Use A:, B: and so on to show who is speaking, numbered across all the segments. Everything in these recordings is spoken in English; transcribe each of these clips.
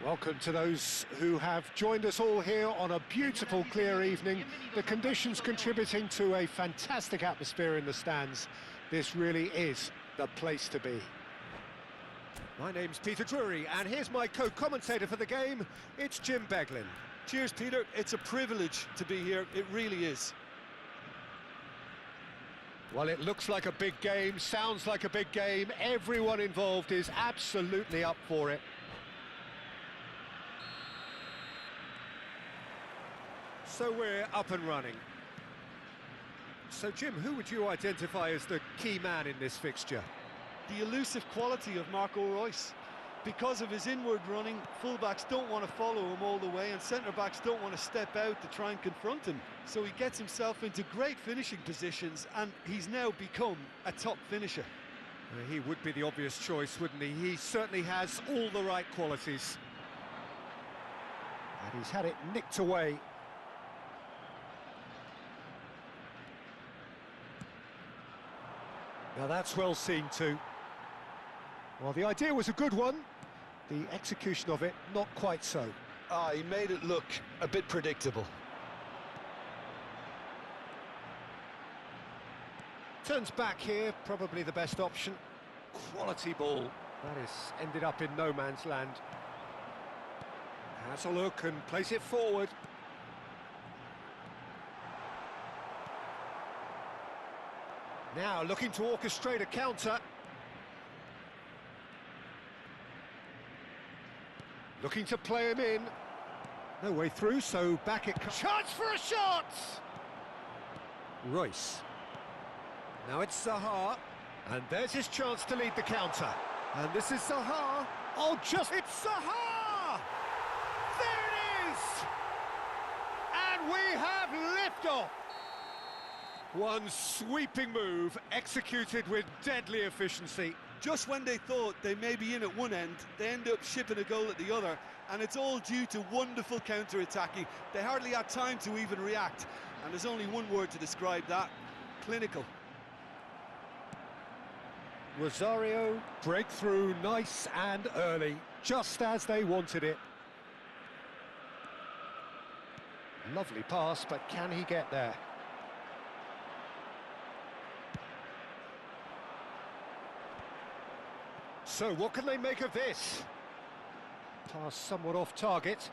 A: Welcome to those who have joined us all here on a beautiful, clear evening. The conditions contributing to a fantastic atmosphere in the stands. This really is the place to be. My name's Peter Drury, and here's my co-commentator for the game. It's Jim Beglin.
B: Cheers, Peter. It's a privilege to be here. It really is.
A: Well, it looks like a big game, sounds like a big game. Everyone involved is absolutely up for it. So we're up and running. So, Jim, who would you identify as the key man in this fixture?
B: The elusive quality of Marco Reus. Because of his inward running, fullbacks don't want to follow him all the way, and centre-backs don't want to step out to try and confront him. So he gets himself into great finishing positions, and he's now become a top finisher.
A: He would be the obvious choice, wouldn't he? He certainly has all the right qualities. And he's had it nicked away. Now that's well seen too. Well, the idea was a good one. The execution of it, not quite so.
B: He made it look a bit predictable.
A: Turns back here, probably the best option. Quality ball. That has ended up in no man's land. Has a look and plays it forward. Now looking to orchestrate a counter. Looking to play him in. No way through, so back it comes. Chance for a shot! Royce. Now it's Zaha. And there's his chance to lead the counter. And this is Zaha. Oh, it's Zaha! There it is! And we have liftoff! One sweeping move, executed with deadly efficiency.
B: Just when they thought they may be in at one end, they end up shipping a goal at the other, and it's all due to wonderful counter-attacking. They hardly had time to even react, and there's only one word to describe that: clinical.
A: Rosario, breakthrough, nice and early, just as they wanted it. Lovely pass, but can he get there? So, what can they make of this? Pass somewhat off target.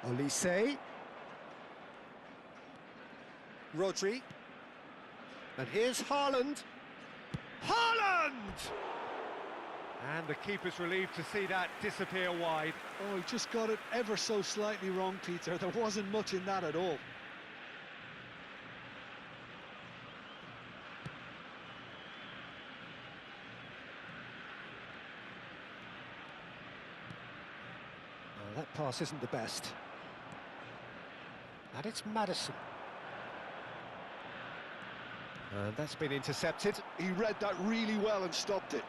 A: Olise. Rodri. And here's Haaland. Haaland! And the keeper's relieved to see that disappear wide.
B: Oh, he just got it ever so slightly wrong, Peter. There wasn't much in that at all.
A: That pass isn't the best. And it's Maddison. And that's been intercepted.
B: He read that really well and stopped it.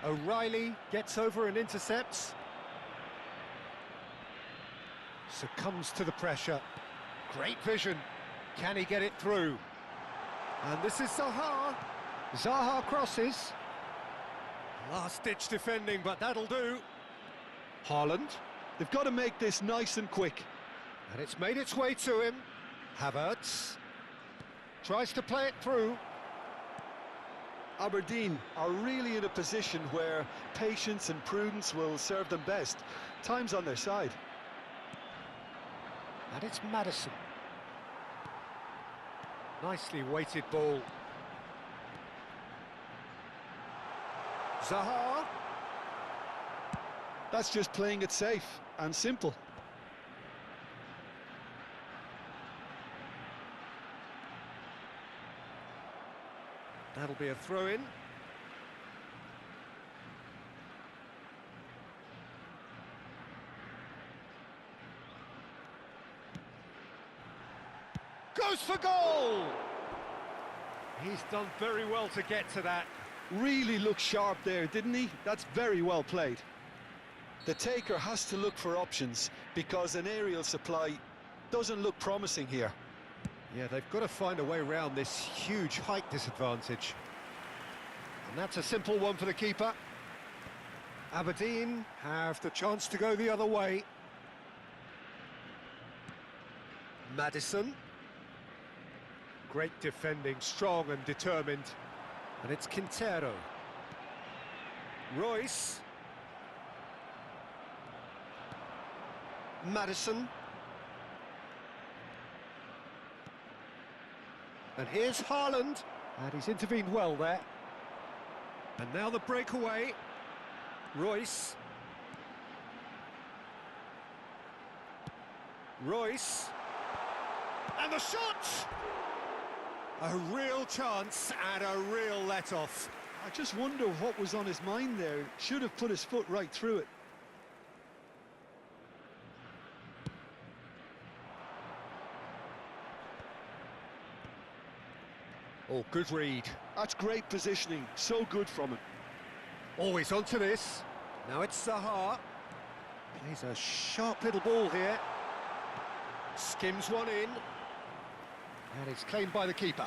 A: O'Reilly gets over and intercepts. Succumbs to the pressure. Great vision. Can he get it through? And this is Zaha. Zaha crosses. Last-ditch defending, but that'll do. Haaland.
B: They've got to make this nice and quick.
A: And it's made its way to him. Havertz. Tries to play it through.
B: Aberdeen are really in a position where patience and prudence will serve them best. Time's on their side.
A: And it's Maddison. Nicely weighted ball. Zaha.
B: That's just playing it safe and simple.
A: That'll be a throw-in. Goes for goal! He's done very well to get to that.
B: Really looked sharp there, didn't he? That's very well played. The taker has to look for options because an aerial supply doesn't look promising here.
A: Yeah, they've got to find a way around this huge height disadvantage. And that's a simple one for the keeper. Aberdeen have the chance to go the other way. Maddison. Great defending, strong and determined. And it's Quintero. Royce. Maddison. And here's Haaland. And he's intervened well there. And now the breakaway. Royce. Royce. And the shot! A real chance and a real let-off.
B: I just wonder what was on his mind there. Should have put his foot right through it.
A: Oh, good read.
B: That's great positioning. So good from him.
A: Always onto this. Now it's Zaha. Plays a sharp little ball here. Skims one in. And it's claimed by the keeper.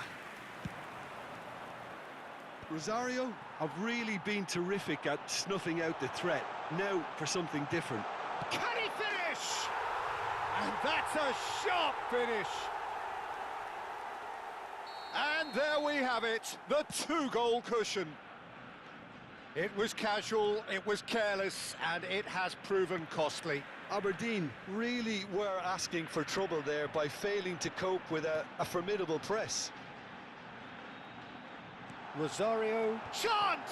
B: Rosario have really been terrific at snuffing out the threat. Now for something different.
A: Can he finish? And that's a sharp finish. And there we have it, the two-goal cushion. It was casual, it was careless, and it has proven costly.
B: Aberdeen really were asking for trouble there by failing to cope with a formidable press.
A: Rosario, chance!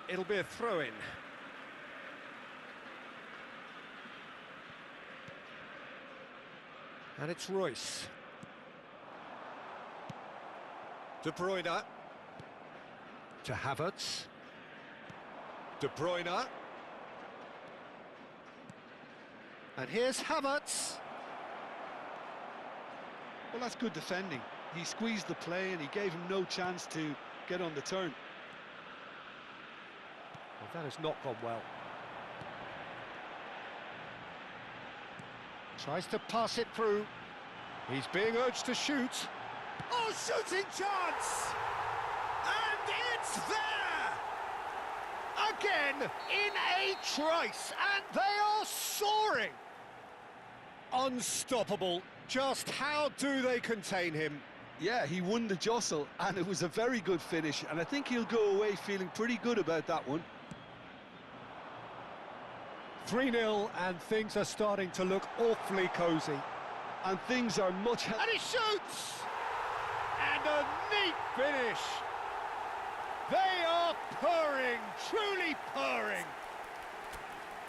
A: It'll be a throw-in. And it's Royce. De Bruyne. To Havertz. De Bruyne. And here's Havertz.
B: Well, that's good defending. He squeezed the play and he gave him no chance to get on the turn.
A: Well, that has not gone well. Tries to pass it through. He's being urged to shoot. Oh, shooting chance! And it's there! Again, in a trice, and they are soaring! Unstoppable. Just how do they contain him?
B: Yeah, he won the jostle, and it was a very good finish, and I think he'll go away feeling pretty good about that one.
A: 3-0, and things are starting to look awfully cosy.
B: And things are much...
A: And he shoots! And a neat finish! They are purring, truly purring!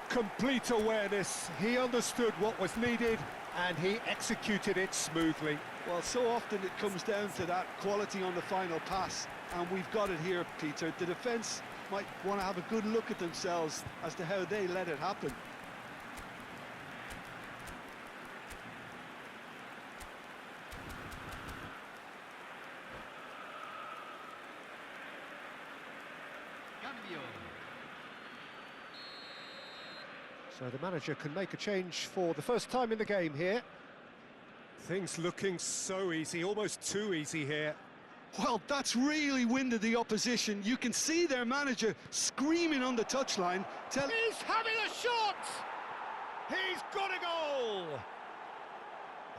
A: Complete awareness, he understood what was needed, and he executed it smoothly.
B: Well, so often it comes down to that quality on the final pass, and we've got it here, Peter. The defence might want to have a good look at themselves as to how they let it happen.
A: So the manager can make a change for the first time in the game here. Things looking so easy, almost too easy here.
B: Well, that's really winded the opposition. You can see their manager screaming on the touchline.
A: He's having a shot! He's got a goal!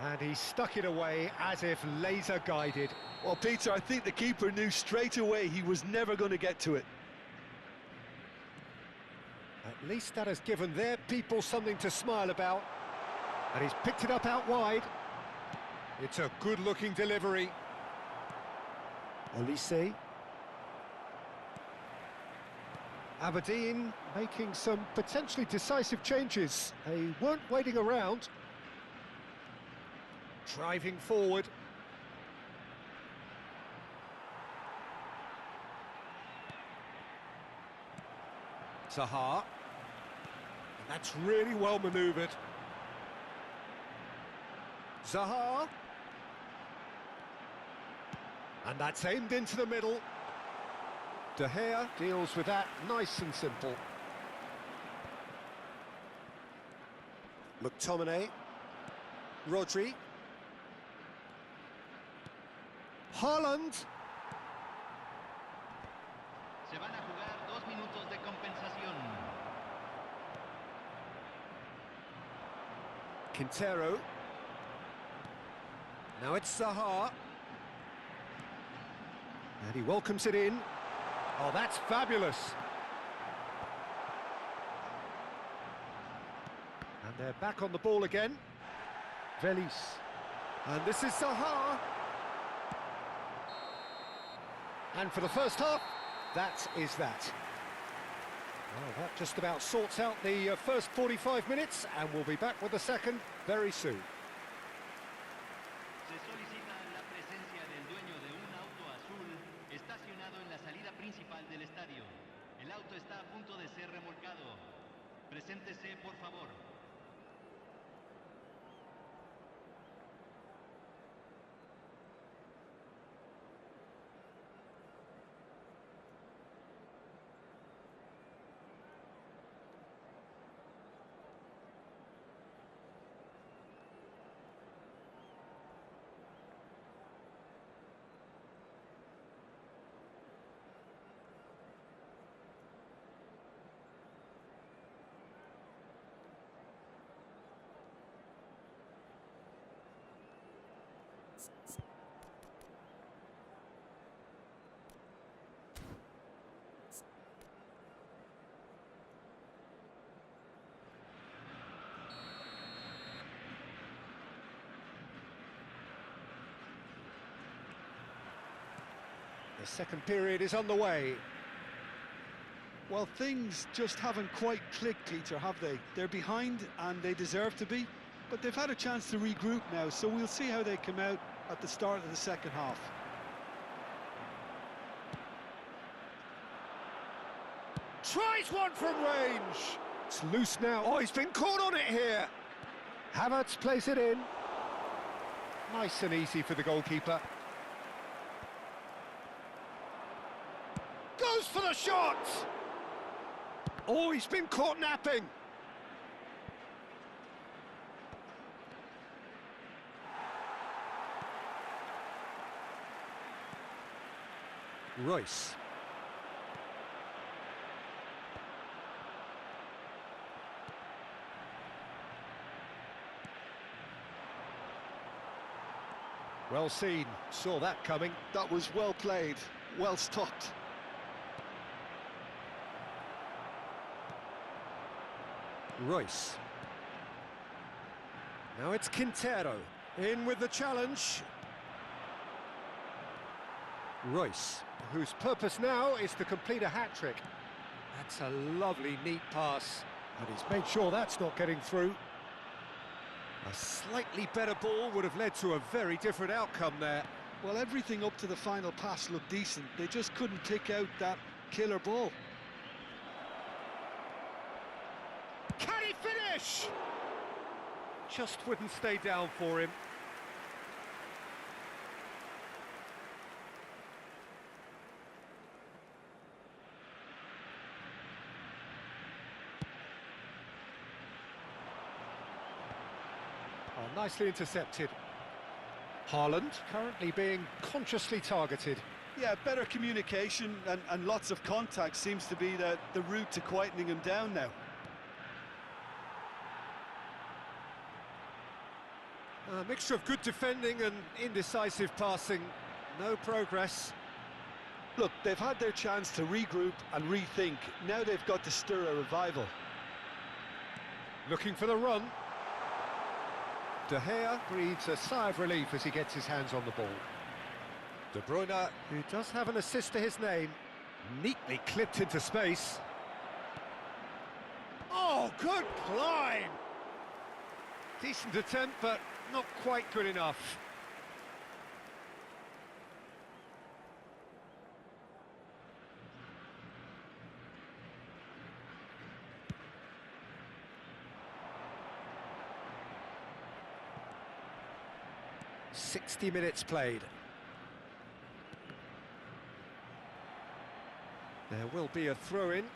A: And he stuck it away as if laser-guided.
B: Well, Peter, I think the keeper knew straight away he was never going to get to it.
A: At least that has given their people something to smile about. And he's picked it up out wide. It's a good-looking delivery. Olise. Aberdeen making some potentially decisive changes. They weren't waiting around. Driving forward. Zaha. And that's really well manoeuvred. Zaha. And that's aimed into the middle. De Gea deals with that nice and simple. McTominay. Rodri. Haaland.
C: Se van a jugar 2 minutos de compensación.
A: Quintero. Now it's Zaha. And he welcomes it in. Oh, that's fabulous. And they're back on the ball again. Velis. And this is Zaha. And for the first half, that is that. Well, that just about sorts out the first 45 minutes, and we'll be back with the second very soon.
C: Se solicita la presencia del dueño de un auto azul estacionado en la salida principal del estadio. El auto está a punto de ser remolcado. Preséntese, por favor.
A: The second period is underway.
B: Well, things just haven't quite clicked, Peter, have they? They're behind and they deserve to be, but they've had a chance to regroup now, so we'll see how they come out at the start of the second half.
A: Tries one from range. It's loose now. Oh, he's been caught on it here. Havertz plays it in. Nice and easy for the goalkeeper. Goes for the shot! Oh, he's been caught napping. Royce. Well seen, saw that coming.
B: That was well played, well stopped.
A: Royce. Now it's Quintero. In with the challenge. Royce, whose purpose now is to complete a hat-trick. That's a lovely, neat pass. And he's made sure that's not getting through. A slightly better ball would have led to a very different outcome there.
B: Well, everything up to the final pass looked decent. They just couldn't pick out that killer ball.
A: Can he finish? Just wouldn't stay down for him. Oh, nicely intercepted. Haaland currently being consciously targeted.
B: Yeah, better communication and lots of contact seems to be the route to quietening him down now.
A: A mixture of good defending and indecisive passing. No progress.
B: Look, they've had their chance to regroup and rethink. Now they've got to stir a revival.
A: Looking for the run. De Gea breathes a sigh of relief as he gets his hands on the ball. De Bruyne, who does have an assist to his name, neatly clipped into space. Oh, good climb! Decent attempt, but not quite good enough. "60 minutes played. There will be a throw-in.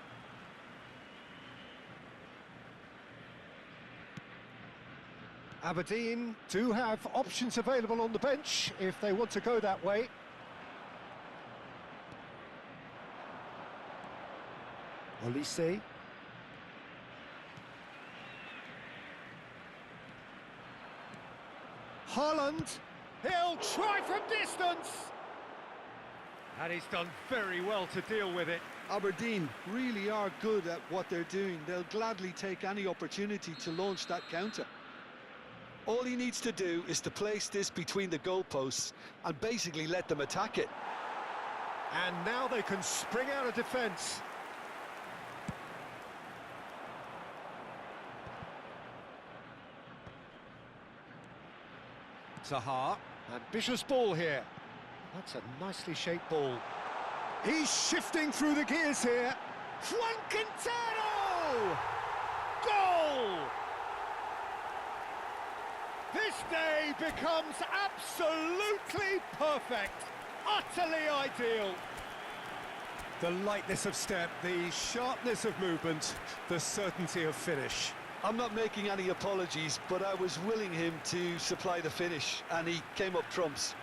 A: Aberdeen do have options available on the bench if they want to go that way. Olise. Haaland. He'll try from distance. And he's done very well to deal with it.
B: Aberdeen really are good at what they're doing. They'll gladly take any opportunity to launch that counter. All he needs to do is to place this between the goalposts and basically let them attack it.
A: And now they can spring out of defence. Zaha, ambitious ball here. That's a nicely shaped ball. He's shifting through the gears here. Juan Quintero! Goal! This day becomes absolutely perfect. Utterly ideal. The lightness of step, the sharpness of movement, the certainty of finish.
B: I'm not making any apologies, but I was willing him to supply the finish, and he came up trumps.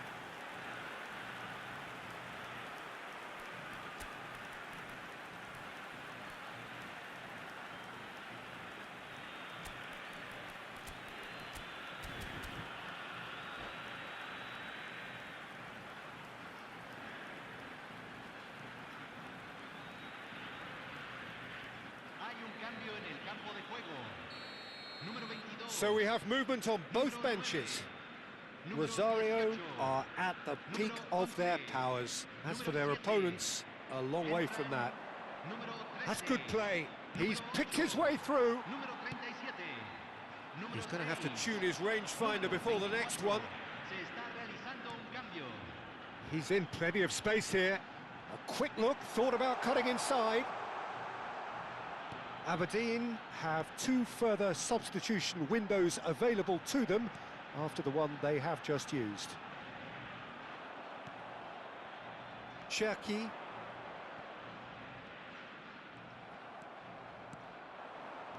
A: So we have movement on both benches. Rosario are at the peak of their powers. As for their opponents, a long way from that. That's good play. He's picked his way through. He's going to have to tune his rangefinder before the next one. He's in plenty of space here. A quick look, thought about cutting inside. Aberdeen have 2 further substitution windows available to them after the one they have just used. Cherki.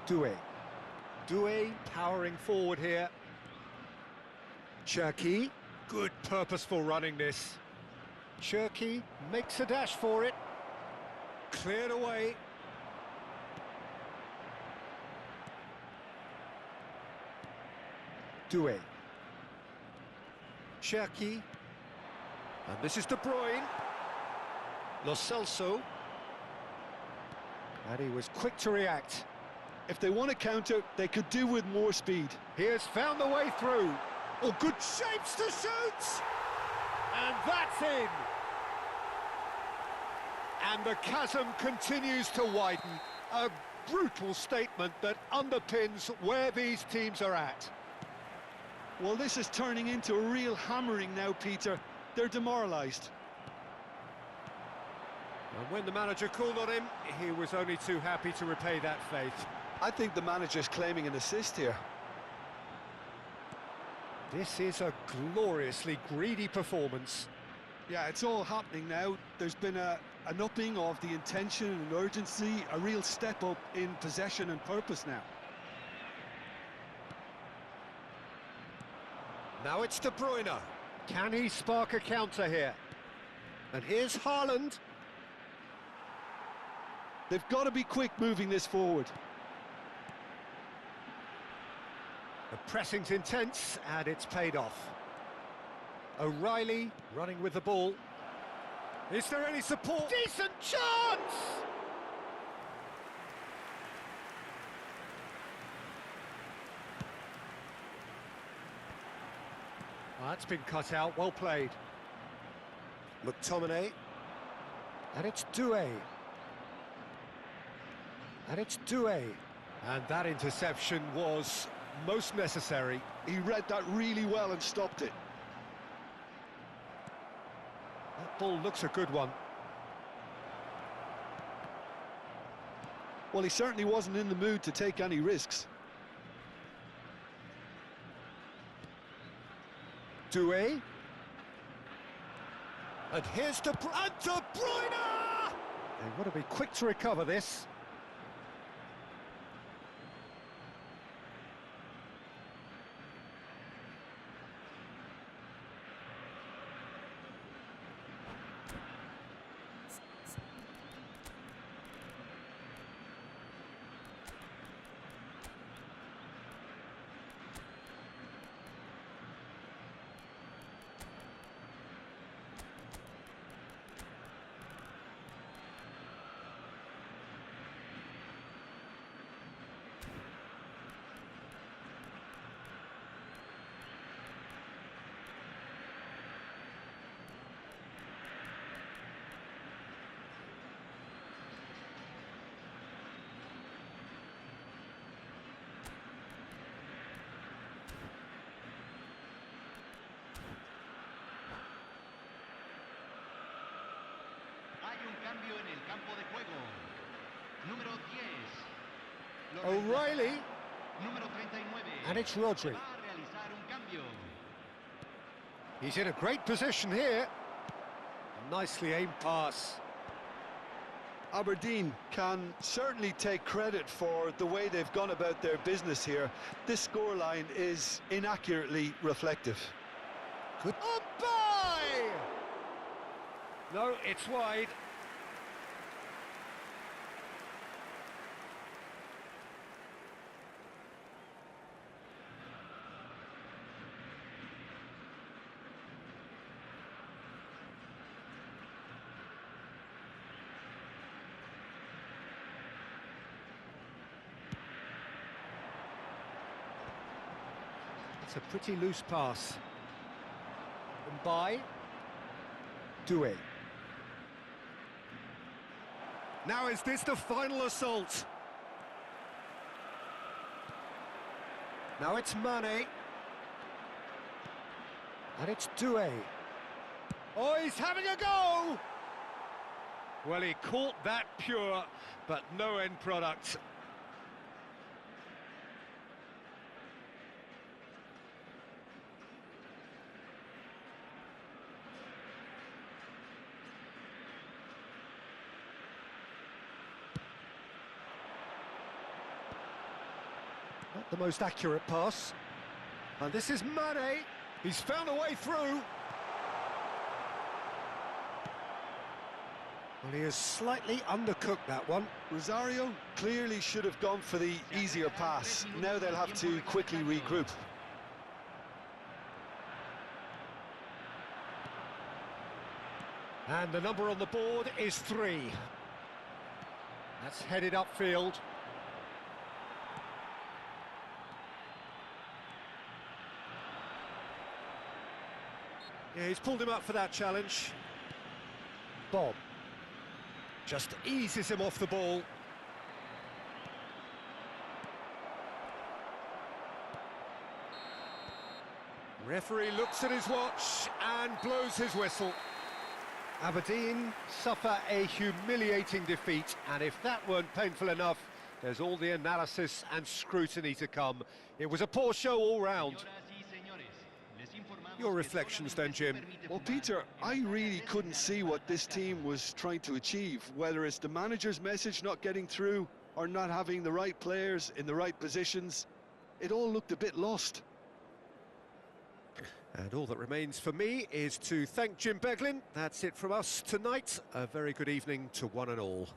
A: Doué powering forward here. Cherki, good purposeful running this. Cherki makes a dash for it. Cleared away. Doué. Cherki. And this is De Bruyne. Lo Celso. And he was quick to react.
B: If they want to counter, they could do with more speed.
A: He has found the way through. Oh, good shapes to shoot! And that's in! And the chasm continues to widen. A brutal statement that underpins where these teams are at.
B: Well, this is turning into a real hammering now, Peter. They're demoralised.
A: And when the manager called on him, he was only too happy to repay that faith.
B: I think the manager's claiming an assist here.
A: This is a gloriously greedy performance.
B: Yeah, it's all happening now. There's been an upping of the intention and urgency, a real step up in possession and purpose now.
A: Now it's De Bruyne. Can he spark a counter here? And here's Haaland.
B: They've got to be quick moving this forward.
A: The pressing's intense, and it's paid off. O'Reilly running with the ball. Is there any support? Decent chance! Well, that's been cut out, well played. McTominay. And it's Doué. And it's Doué. And that interception was most necessary.
B: He read that really well and stopped it.
A: That ball looks a good one.
B: Well, he certainly wasn't in the mood to take any risks.
A: Doué. And here's De Bruyne. And De Bruyne! They want to be quick to recover this.
C: cambio en el campo de juego. Número 10. Lo
A: O'Reilly.
C: reemplazará Número 39.
A: And it's Rodri.
C: Va a realizar un cambio.
A: He's in a great position here. Nicely aimed pass.
B: Aberdeen can certainly take credit for the way they've gone about their business here. This scoreline is inaccurately reflective.
A: Good. Oh, by! No, it's wide. It's a pretty loose pass. And by Doué. Now is this the final assault? Now it's Mane. And it's Doué. Oh, he's having a go! Well, he caught that pure, but no end product. Not the most accurate pass. And this is Mane. He's found a way through. Well, he has slightly undercooked that one.
B: Rosario clearly should have gone for the easier pass. Now they'll have to quickly regroup.
A: And the number on the board is 3. That's headed upfield. Yeah, he's pulled him up for that challenge. Bob just eases him off the ball. Referee looks at his watch and blows his whistle. Aberdeen suffer a humiliating defeat, and if that weren't painful enough, there's all the analysis and scrutiny to come. It was a poor show all round. Your reflections then, Jim?
B: Well, Peter, I really couldn't see what this team was trying to achieve, whether it's the manager's message not getting through or not having the right players in the right positions. It all looked a bit lost.
A: And all that remains for me is to thank Jim Beglin. That's it from us tonight. A very good evening to one and all.